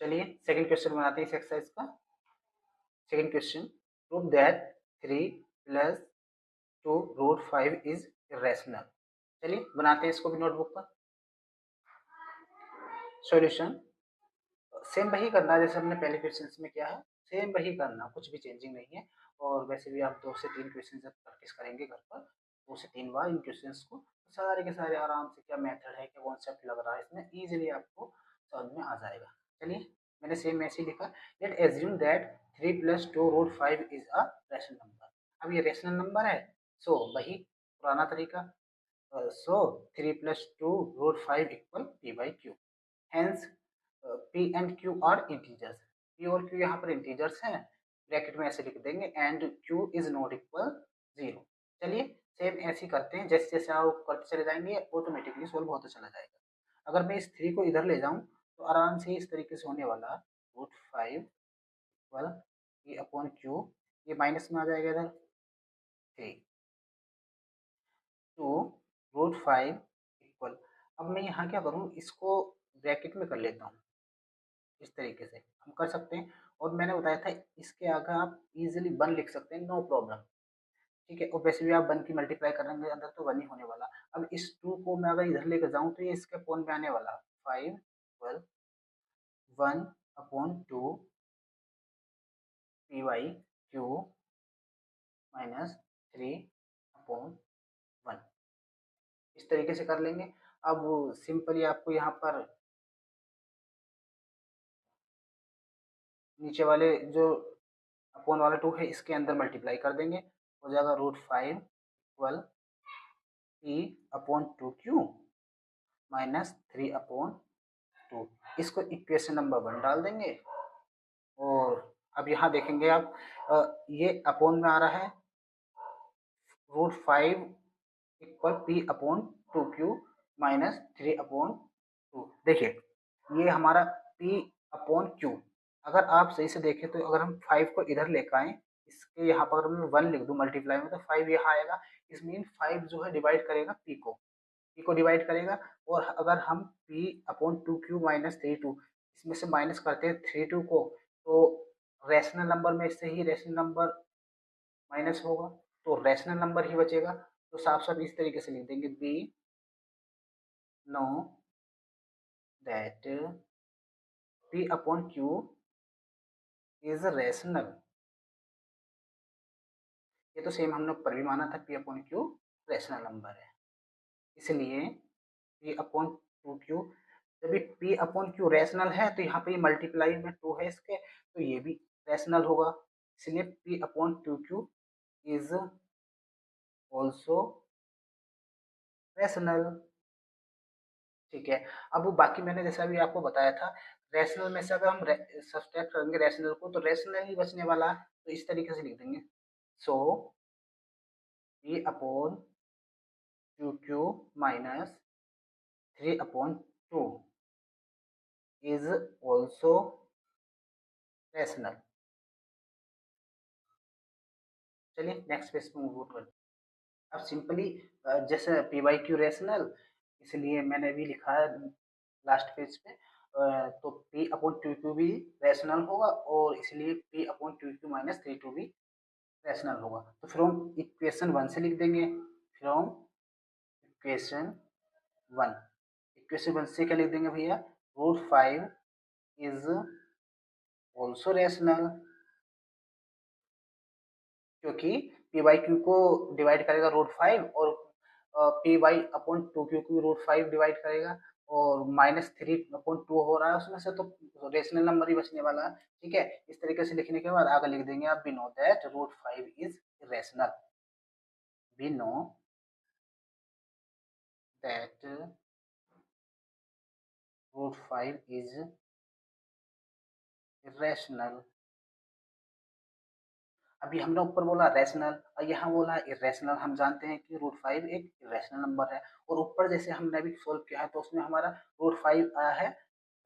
चलिए second question बनाते हैं इस एक्सरसाइज का। Second question, prove that 3 plus 2 root 5 is irrational. चलिए बनाते हैं इसको भी नोटबुक पर। सॉल्यूशन सेम वही करना है जैसे हमने पहले क्वेश्चन में किया है, सेम वही करना, कुछ भी चेंजिंग नहीं है। और वैसे भी आप 2 से 3 क्वेश्चन जब प्रैक्टिस करेंगे घर पर 2 से 3 बार इन क्वेश्चंस को, तो सारे के सारे आराम से क्या मेथड है, क्या कॉन्सेप्ट लग रहा है इसमें, इजीली आपको समझ में आ जाएगा। चलिए मैंने सेम ऐसे ही लिखा, let assume that 3 plus 2 root 5 is a rational number. अब ये रैशनल नंबर है, सो वही पुराना तरीका, so 3 plus 2 root 5 equal P by Q. Hence P and Q are integers. P और क्यू यहाँ पर इंटीजर्स हैं, ब्रैकेट में ऐसे लिख देंगे, and Q is not equal 0। चलिए सेम ऐसे ही करते हैं, जैसे जैसे आप करते चले जाएंगे ऑटोमेटिकली सोल्व होता चला जाएगा। अगर मैं इस 3 को इधर ले जाऊं तो आराम से इस तरीके से होने वाला, root 5 equal P upon Q, ये माइनस में आ जाएगा इधर 3 टू रूट 5 इक्वल। अब मैं यहाँ क्या करूँ, इसको ब्रैकेट में कर लेता हूँ, इस तरीके से हम कर सकते हैं। और मैंने बताया था इसके आगे आप इजीली 1 लिख सकते हैं, नो प्रॉब्लम। ठीक है, और वैसे भी आप 1 की मल्टीप्लाई करेंगे अंदर तो 1 ही होने वाला। अब इस 2 को मैं अगर इधर लेकर जाऊं तो ये इसके अपॉन में आने वाला 5 12 1 upon 2 P by Q minus 3 upon 1, इस तरीके से कर लेंगे। अब सिंपली आपको यहाँ पर नीचे वाले जो अपॉन वाला 2 है इसके अंदर मल्टीप्लाई कर देंगे, हो जाएगा root 5 equal P upon 2 Q minus 3 upon 2। इसको इक्वेशन नंबर 1 डाल देंगे। और अब यहाँ देखेंगे आप, ये अपॉन में आ रहा है, root 5 equal P upon 2 Q minus 3 upon 2। देखिए ये हमारा पी अपॉन क्यू, अगर आप सही से देखें तो अगर हम 5 को इधर लेकर आए, इसके यहाँ पर मैं 1 लिख दूं मल्टीप्लाई में, तो 5 यहाँ आएगा। इस मीन 5 जो है डिवाइड करेगा पी को डिवाइड करेगा। और अगर हम पी अपॉन 2 क्यू माइनस 3 2 इसमें से माइनस करते हैं 3 2 को, तो रैशनल नंबर में इससे ही रैशनल नंबर माइनस होगा, तो रैशनल नंबर ही बचेगा। तो साफ साफ इस तरीके से लिख देंगे, be no that P upon Q is rational. ये तो सेम हमने ऊपर भी माना था, P upon Q rational number है, इसलिए पी अपॉन 2 क्यू, जब ये पी अपॉन क्यू रैशनल है तो यहाँ पे मल्टीप्लाई में 2 है इसके, तो ये भी रैशनल होगा, इसलिए P upon 2 Q is also rational. ठीक है, अब वो बाकी मैंने जैसा अभी आपको बताया था, रैशनल में से अगर हम सब्सट्रैक्ट करेंगे रैशनल को तो रैशनल ही बचने वाला है, तो इस तरीके से लिख देंगे, so P upon 2 Q minus 3 upon 2 is also rational. चलिए नेक्स्ट पेज पे मूव करते हैं। अब सिंपली जैसे पी बाई क्यू रैशनल, इसलिए मैंने भी लिखा है लास्ट पेज पे, तो पी अपॉन 2 क्यू भी रैशनल होगा, और इसलिए पी अपॉन 2 क्यू माइनस 3 2 भी रैशनल होगा। तो फ्रॉम इक्वेशन 1 से लिख देंगे, फ्रॉम इक्वेशन 1, इक्वेशन 1 से क्या लिख देंगे भैया, रूट 5 इज ऑल्सो रैशनल, क्योंकि पी बाई क्यू को डिवाइड करेगा रूट 5, और पी वाई अपॉन 2 क्यू को रूट 5 डिवाइड करेगा, और माइनस 3 अपॉन 2 हो रहा है उसमें से, तो रेशनल नंबर ही बचने वाला है। ठीक है, इस तरीके से लिखने के बाद आगे लिख देंगे आप, we know that root 5 is rational, we know that root 5 is irrational। अभी हमने ऊपर बोला रैशनल और यहाँ बोला इरेशनल, हम जानते हैं कि रूट 5 एक इरेशनल नंबर है, और ऊपर जैसे हमने अभी सोल्व किया है तो उसमें हमारा रूट 5 आया है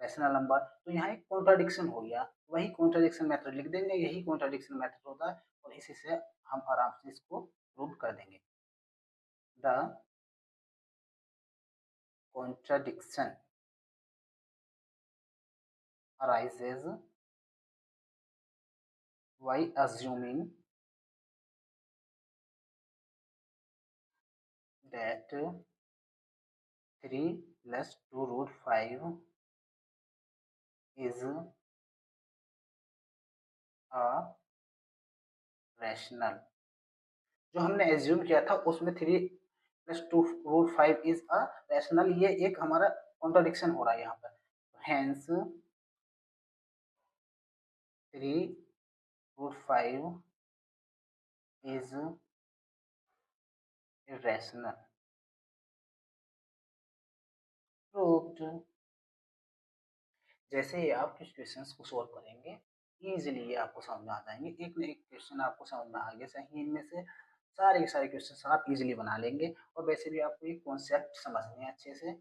रैशनल नंबर, तो यहाँ एक कॉन्ट्राडिक्शन हो गया, वही कॉन्ट्राडिक्शन मेथड लिख देंगे, यही कॉन्ट्राडिक्शन मेथड होता है, और इसी से हम आराम से इसको प्रूव कर देंगे। The contradiction arises by assuming that 3 plus 2 root 5 is a rational। जो हमने एज्यूम किया था उसमें 3 plus 2 root 5 is a rational, ये एक हमारा कॉन्ट्राडिक्शन हो रहा है यहाँ पर। Hence 3 root 5 is irrational proved. जैसे ही आप कुछ क्वेश्चंस को सॉल्व करेंगे इजीली ये आपको समझ में आ जाएंगे, एक न एक क्वेश्चन आपको समझ में आ गया सही, इनमें से सारे के सारे क्वेश्चन आप इजीली बना लेंगे। और वैसे भी आपको ये कॉन्सेप्ट समझने हैं अच्छे से,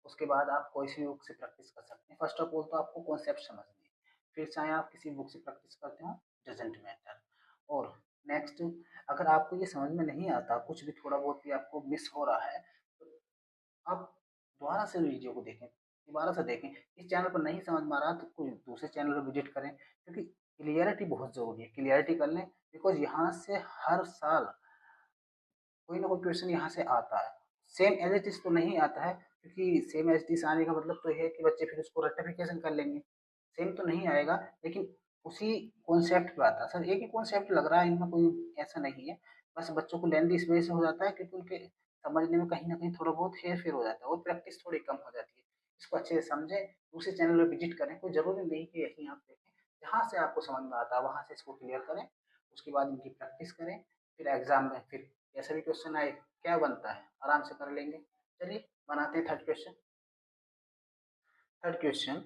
उसके बाद आप कोई सी बुक से प्रैक्टिस कर सकते हैं। फर्स्ट ऑफ ऑल तो आपको कॉन्सेप्ट समझने हैं, फिर चाहे आप किसी बुक से प्रैक्टिस करते हो डजेंट मैटर। और नेक्स्ट, अगर आपको ये समझ में नहीं आता, कुछ भी थोड़ा बहुत भी आपको मिस हो रहा है, तो आप दोबारा से वीडियो को देखें, दोबारा से देखें। इस चैनल पर नहीं समझ में आ रहा तो कोई दूसरे चैनल पर विजिट करें, क्योंकि क्लियरिटी बहुत ज़रूरी है, क्लियरिटी कर लें। बिकॉज यहाँ से हर साल कोई ना कोई क्वेश्चन यहाँ से आता है। सेम एज इट इज तो नहीं आता है, क्योंकि सेम एज इट इज आने का मतलब तो है कि बच्चे फिर उसको रेक्टिफिकेशन कर लेंगे। सेम तो नहीं आएगा, लेकिन उसी कॉन्सेप्ट पे आता है। सर एक ही कॉन्सेप्ट लग रहा है, इनमें कोई ऐसा नहीं है। बस बच्चों को लेंदी इस वजह से हो जाता है क्योंकि उनके समझने में कहीं ना कहीं थोड़ा बहुत हेर फेर हो जाता है और प्रैक्टिस थोड़ी कम हो जाती है। इसको अच्छे से समझें, दूसरे चैनल पर विजिट करें, कोई ज़रूरी नहीं कि यहीं आप देखें। जहाँ से आपको समझ में आता है वहाँ से इसको क्लियर करें, उसके बाद इनकी प्रैक्टिस करें, फिर एग्जाम में फिर जैसे भी क्वेश्चन आए क्या बनता है आराम से कर लेंगे। चलिए बनाते हैं third question. Third question,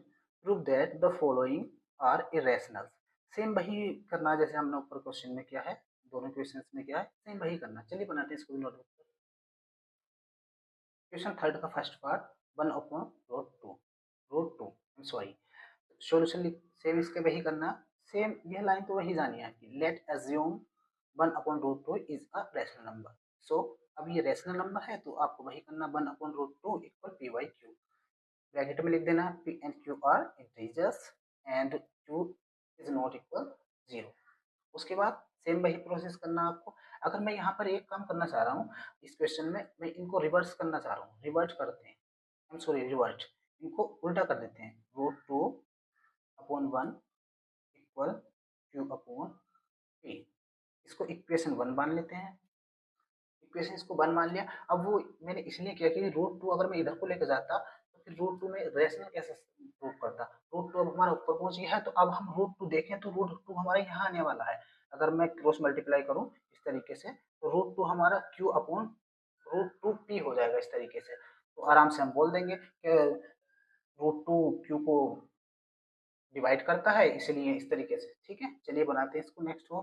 prove that the following are irrational. Same वही करना जैसे हमने ऊपर क्वेश्चन में किया है, दोनों क्वेश्चंस में किया है, सेम वही करना। चलिए बनाते हैं इसको भी नोटबुक पर। क्वेश्चन थर्ड का first part, 1/√2, root two sorry solution same इसके वही करना। सेम यह लाइन तो वही जानी है आपकी, let assume 1/√2 is a rational number. सो अब ये रैशनल नंबर है तो आपको वही करना, 1/√2 equal P by Q. Bracket में लिख देना P and Q are integers and Q is not equal 0। उसके बाद सेम वही प्रोसेस करना आपको। अगर मैं यहाँ पर एक काम करना चाह रहा हूँ इस क्वेश्चन में, मैं इनको रिवर्स करना चाह रहा हूँ, रिवर्ट करते हैं, आई एम सॉरी रिवर्ट, इनको उल्टा कर देते हैं। √2/1 इक्वल Q/P। इसको इक्वेशन 1 मान लेते हैं, इक्वेशन इसको 1 मान लिया। अब वो मैंने इसलिए किया कि √2 अगर मैं इधर को लेकर जाता तो फिर √2 में रेशनल कैसे प्रूव करता। √2 अब हमारा ऊपर पहुंच गया है, तो अब हम √2 देखें तो √2 हमारा यहाँ आने वाला है। अगर मैं क्रॉस मल्टीप्लाई करूँ इस तरीके से तो √2 हमारा Q/√2P हो जाएगा इस तरीके से। तो आराम से हम बोल देंगे कि √2 Q को डिवाइड करता है, इसलिए इस तरीके से। ठीक है, चलिए बनाते हैं इसको। नेक्स्ट हो,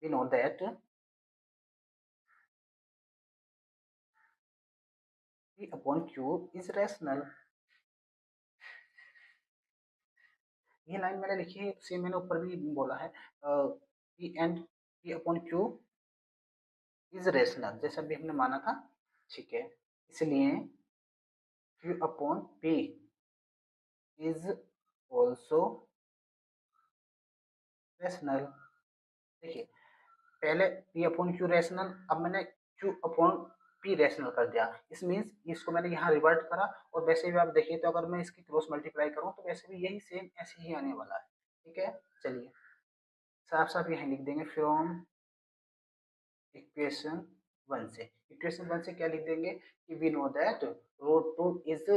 we know that P/Q is rational. ये लाइन मैंने लिखी है, सेम मैंने ऊपर भी बोला है, P/Q इज रैशनल, जैसा भी हमने माना था। ठीक है, इसलिए Q/P इज ऑल्सो रैशनल। देखिए पहले P/Q रैशनल, अब मैंने Q/P रैशनल कर दिया। इस मीन्स इसको मैंने यहाँ रिवर्ट करा। और वैसे भी आप देखिए तो अगर मैं इसकी क्रॉस मल्टीप्लाई करूँ तो वैसे भी यही सेम ऐसे ही आने वाला है। ठीक है, चलिए साफ साफ यहाँ लिख देंगे, फ्रॉम इक्वेशन 1 से। इक्वेशन 1 से क्या लिख देंगे कि we know that √2 is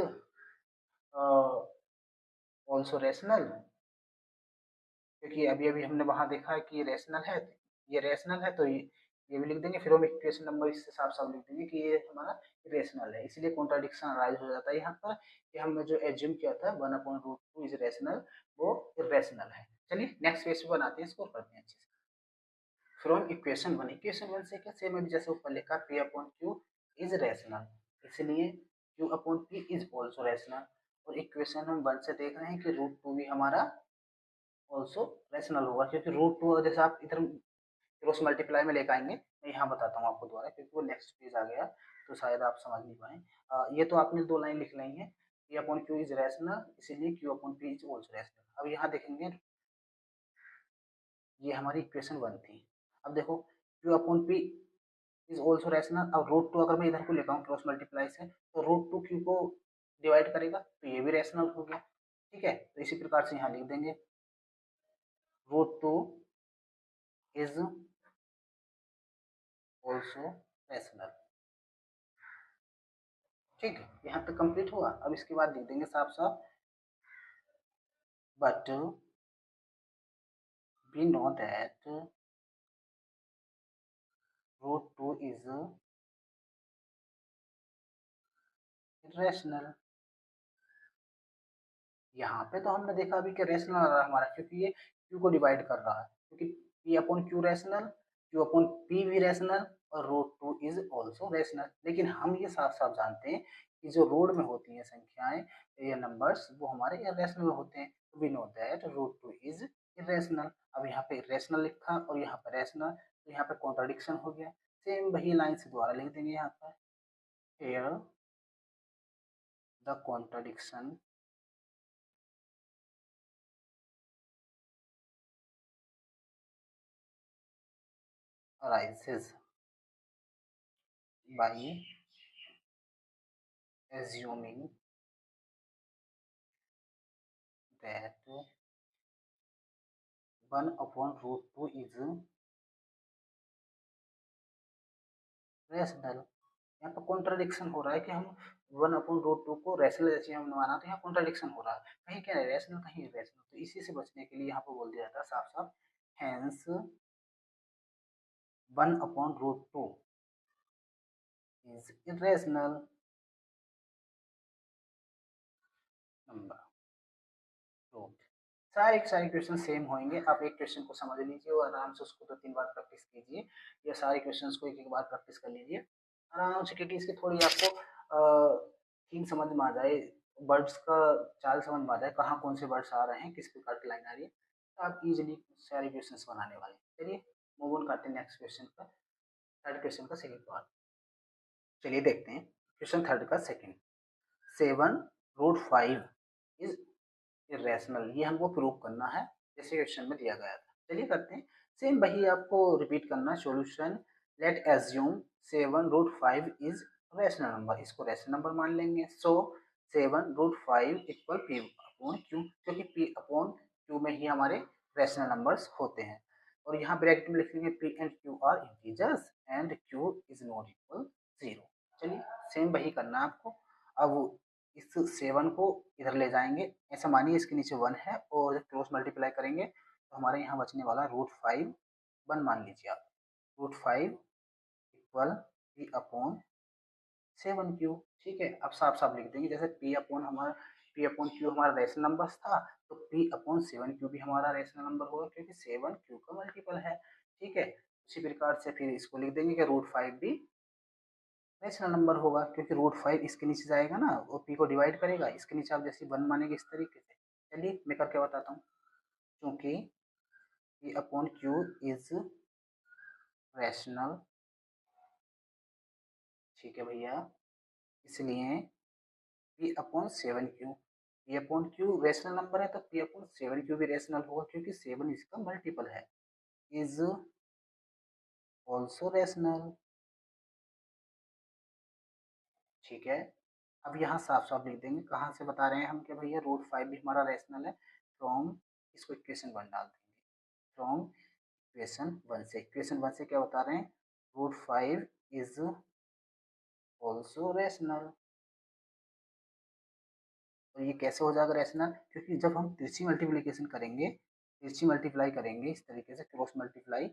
also rational, क्योंकि अभी अभी हमने वहां देखा है कि ये रैशनल है, ये रैशनल है, तो ये भी लिख देंगे। फिर हम इक्वेशन नंबर इससे साफ साफ लिख देंगे कि ये हमारा रेशनल है। इसलिए कॉन्ट्राडिक्शन राइज हो जाता है यहाँ पर कि हमने जो एज्यूम किया था 1/√2 इज रैशनल, वो इरेशनल है। चलिए नेक्स्ट पेज पे बनाते हैं इसको और करते हैं अच्छे से। फ्रॉम इक्वेशन 1, इक्वेशन 1 से क्या, सेम अभी जैसे ऊपर लिखा P/Q इज रैशनल, इसलिए Q/P इज ऑल्सो रैशनल। और इक्वेशन हम 1 से देख रहे हैं कि √2 भी हमारा ऑल्सो रैशनल होगा, क्योंकि √2 जैसे आप इधर क्रॉस मल्टीप्लाई में लेकर आएंगे। मैं यहाँ बताता हूँ आपको दोबारा, क्योंकि वो नेक्स्ट पेज आ गया तो शायद आप समझ नहीं पाए। ये तो आपने 2 लाइन लिख ली है P upon Q is rational, इसीलिए Q upon P is also rational. अब यहाँ देखेंगे ये हमारी इक्वेशन 1 थी। अब देखो Q upon P is also rational. अब रूट टू अगर मैं इधर को लेता हूँ क्रॉस मल्टीप्लाई से, तो रूट टू क्यू को डिवाइड करेगा, तो ये भी रैशनल हो गया। ठीक है, तो इसी प्रकार से यहाँ लिख देंगे root two is also rational. ठीक है, यहाँ तक कंप्लीट हुआ। अब इसके बाद लिख देंगे साफ साफ but we know that root two is rational. यहाँ पे तो हमने देखा अभी कि रैशनल आ रहा है हमारा, क्योंकि ये क्यू को डिवाइड कर रहा है, क्योंकि P upon Q rational, Q upon P भी रैशनल, और root two is also rational. लेकिन हम ये साफ साफ जानते हैं कि जो रोड में होती हैं संख्याएं या नंबर्स, वो हमारे इरेशनल होते हैं। We know that root two is irrational. अब यहाँ पे इरेशनल लिखा और यहाँ पे रैशनल, तो यहाँ पे कॉन्ट्राडिक्शन हो गया। सेम वही लाइन से दोबारा लिख देंगे यहाँ पर, here the contradiction arises by assuming that 1 upon root 2 is rational। यहाँ पर कॉन्ट्राडिक्शन हो रहा है कि हम 1 अपॉन रूट टू को रैशनल जैसे हम माना, तो यहाँ कॉन्ट्राडिक्शन हो रहा है, कहीं क्या है रैशनल कहीं इरेशनल। तो इसी से बचने के लिए यहाँ पर बोल दिया जाता है साफ साफ, hence 1 upon root two is irrational number. तो सारे क्वेश्चन सेम होंगे। आप एक क्वेश्चन को समझ लीजिए और आराम से उसको 2-3 बार प्रैक्टिस कीजिए, या सारे क्वेश्चंस को एक एक बार प्रैक्टिस कर लीजिए आराम से, क्योंकि इसकी थोड़ी आपको थीम समझ में आ जाए, वर्ड्स का चाल समझ में आ जाए, कहाँ कौन से वर्ड्स आ रहे हैं, किस प्रकार की लाइन आ रही है, तो आप इजीली सारे क्वेश्चंस बनाने वाले हैं। चलिए मूव ऑन करते हैं नेक्स्ट क्वेश्चन का, थर्ड क्वेश्चन का सेकंड पार्ट। चलिए देखते हैं क्वेश्चन थर्ड का सेकंड। 7 रूट 5 इज इरेशनल, ये हमको प्रूव करना है जैसे क्वेश्चन में दिया गया था। चलिए करते हैं, सेम वही आपको रिपीट करना। Solution let assume 7 root 5 is rational number, इसको रैशनल नंबर मान लेंगे। So 7 root 5 equal P upon Q, क्योंकि पी अपॉन क्यू में ही हमारे रैशनल नंबर्स होते हैं। और यहाँ ब्रैकेट में लिखेंगे P and Q are integers and Q is not equal 0। चलिए सेम वही करना है आपको। अब इस 7 को इधर ले जाएंगे, ऐसा मानिए इसके नीचे 1 है, और जब क्रॉस मल्टीप्लाई करेंगे तो हमारे यहाँ बचने वाला रूट 5 1 मान लीजिए आप। Root 5 equal P upon 7 Q. ठीक है, अब साफ साफ लिख देंगे, जैसे पी अपॉन क्यू हमारा रैशनल नंबर था, तो पी अपॉन 7 क्यू भी हमारा रैशनल नंबर होगा, क्योंकि 7 क्यू का मल्टीपल है। ठीक है, उसी प्रकार से फिर इसको लिख देंगे कि रूट 5 भी रैशनल नंबर होगा, क्योंकि रूट 5 इसके नीचे जाएगा ना, वो पी को डिवाइड करेगा, इसके नीचे आप जैसे 1 मानेंगे इस तरीके से। चलिए मैं करके बताता हूँ। क्योंकि P upon Q is rational, ठीक है भैया, इसलिए P upon 7 Q, P upon Q rational number है, तो पी अपॉन 7 क्यू भी रैशनल होगा, क्योंकि 7 इसका मल्टीपल है। Is also rational. ठीक है, अब यहाँ साफ साफ लिख देंगे, कहाँ से बता रहे हैं हम कि भैया रूट 5 भी हमारा रैशनल है, फ्रॉम, इसको इक्वेशन 1 डाल देंगे, फ्रॉम इक्वेशन 1 से। इक्वेशन 1 से क्या बता रहे हैं, रूट 5 इज ऑल्सो रैशनल। और ये कैसे हो जाएगा रैशनल, क्योंकि जब हम तिरछी मल्टीप्लीकेशन करेंगे, तिरछी मल्टीप्लाई करेंगे इस तरीके से क्रॉस मल्टीप्लाई,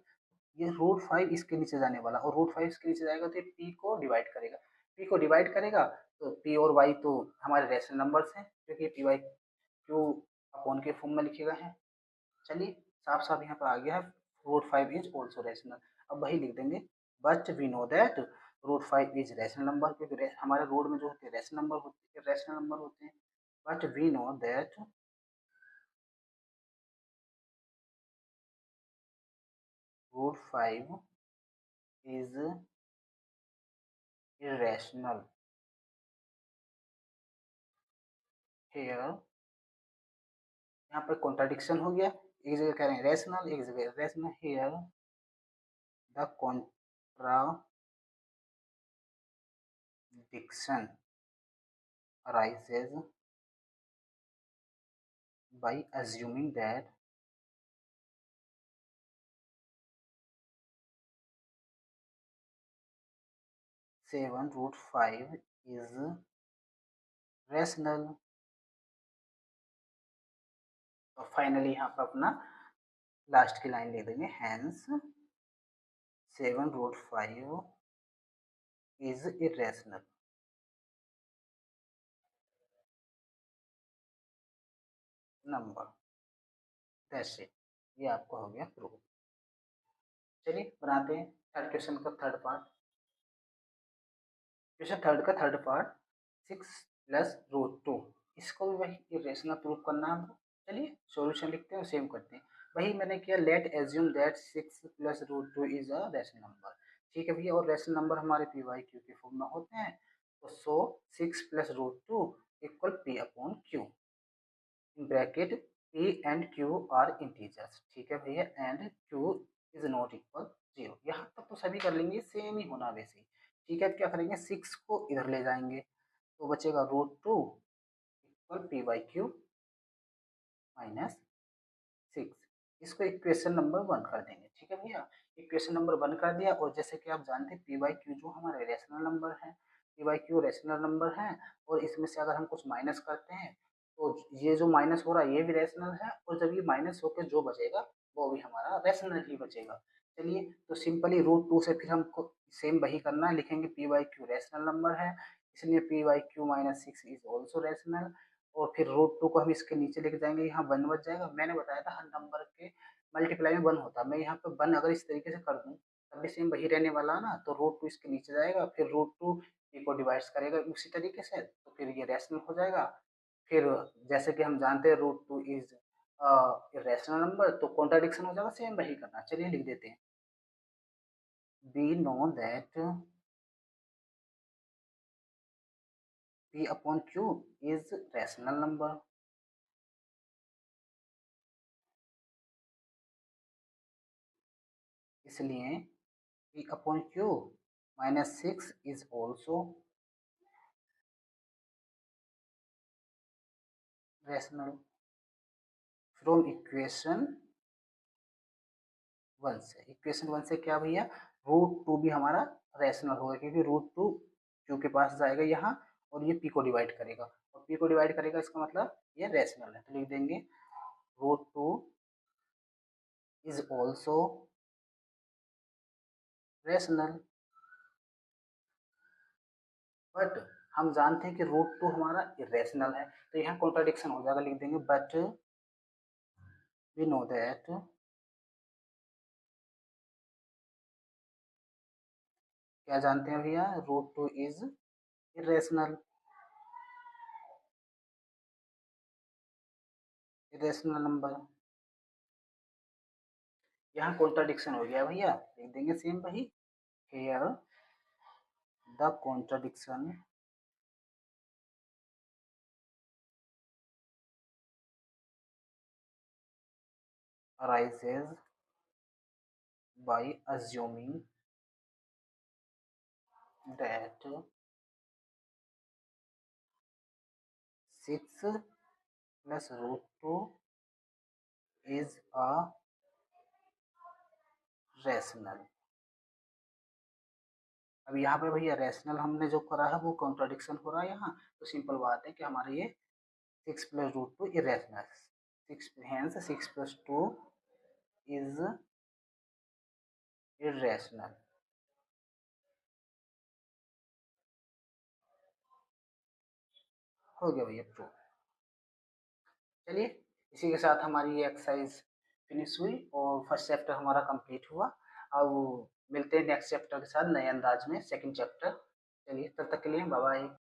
ये रूट 5 इसके नीचे जाने वाला, और रूट 5 इसके नीचे जाएगा तो ये पी को डिवाइड करेगा, पी को डिवाइड करेगा, तो पी और वाई तो हमारे रैशनल नंबर्स हैं, क्योंकि पी वाई क्यू अपॉन के फॉर्म में लिखे गए हैं। चलिए साफ साफ यहाँ पर आ गया है, रूट 5 इज ऑल्सो रैशनल। अब वही लिख देंगे, but we know that root 5 is rational number, क्योंकि हमारे रोड में जो होते हैं रैशनल नंबर होते हैं। But we know that root 5 is irrational here, यहाँ पर कॉन्ट्राडिक्शन हो गया, एक जगह कह रहे हैं रेशनल, एक जगह rational. Here the contradiction arises by assuming that seven root five is rational. तो फाइनली यहाँ पर अपना लास्ट की लाइन लिख देंगे, hence seven root five is irrational. Number, that's it, ये आपको हो गया प्रूफ। चलिए बनाते हैं थर्ड क्वेश्चन का थर्ड पार्ट। क्वेश्चन थर्ड का third part, six plus root two, इसको भी वही इरेशनल प्रूफ करना है हमको। चलिए सॉल्यूशन लिखते हैं और सेम करते हैं। वही मैंने किया, let assume that six plus root two is a rational number. ठीक है भैया, और रैशनल नंबर हमारे पी वाई क्यू के फॉर्म में होते हैं। तो so six plus root two equal P upon Q, in bracket P and Q are integers. ठीक है भैया, and Q is not equal zero. यहाँ तक तो सभी कर लेंगे, सेम ही होना वैसे ही। ठीक है, क्या करेंगे, सिक्स को इधर ले जाएंगे तो बचेगा root two equal P by Q minus six. इसको इक्वेशन नंबर वन कर देंगे। ठीक है भैया, इक्वेशन नंबर वन कर दिया। और जैसे कि आप जानते हैं पी बाई क्यू जो हमारे रेशनल नंबर है, P by Q rational number है, और इसमें से अगर हम कुछ माइनस करते हैं तो ये जो माइनस हो रहा है ये भी रेशनल है, और जब ये माइनस होकर जो बचेगा वो भी हमारा रेशनल ही बचेगा। चलिए, तो सिंपली रूट टू से फिर हमको सेम वही करना है, लिखेंगे P by Q rational number है, इसलिए P by Q minus six is also rational. और फिर रूट टू को हम इसके नीचे लेके जाएंगे, यहाँ वन बच जाएगा। मैंने बताया था हर नंबर के मल्टीप्लाई में वन होता है, मैं यहाँ पे वन अगर इस तरीके से कर दूँ तब भी सेम वही रहने वाला ना। तो रूट टू इसके नीचे जाएगा, फिर रूट टू ए को डिवाइड करेगा उसी तरीके से, तो फिर ये रेशनल हो जाएगा। फिर जैसे कि हम जानते हैं root two is rational number, तो कॉन्ट्राडिक्शन हो जाएगा, सेम वही करना। चलिए लिख देते हैं, we know that P upon Q is rational number, इसलिए P upon Q minus six is also rational. From equation one से, इक्वेशन वन से क्या भैया, रूट टू भी हमारा रेशनल होगा, क्योंकि रूट टू क्यू के पास जाएगा यहाँ और ये पी को डिवाइड करेगा, और पी को डिवाइड करेगा इसका मतलब ये रेशनल है। तो लिख देंगे root two is also rational. But हम जानते हैं कि रूट टू हमारा इरेशनल है, तो यहाँ कॉन्ट्राडिक्शन हो जाएगा, लिख देंगे बट वी नो दैट क्या जानते हैं भैया, root two is irrational, irrational number. यहाँ कॉन्ट्राडिक्शन हो गया भैया, लिख देंगे सेम वही, here the contradiction arises by assuming that six plus root two is a rational। अब यहाँ पे भैया रैशनल हमने जो करा है वो कॉन्ट्राडिक्शन हो रहा है यहाँ, तो सिंपल बात है कि हमारे ये six plus root two irrational, six hence six plus two is irrational. हो गया भैया प्रूफ। चलिए, इसी के साथ हमारी ये एक्सरसाइज फिनिश हुई और फर्स्ट चैप्टर हमारा कंप्लीट हुआ। अब मिलते हैं नेक्स्ट चैप्टर के साथ नए अंदाज में, सेकंड चैप्टर। चलिए, तब तक के लिए बाय बाय।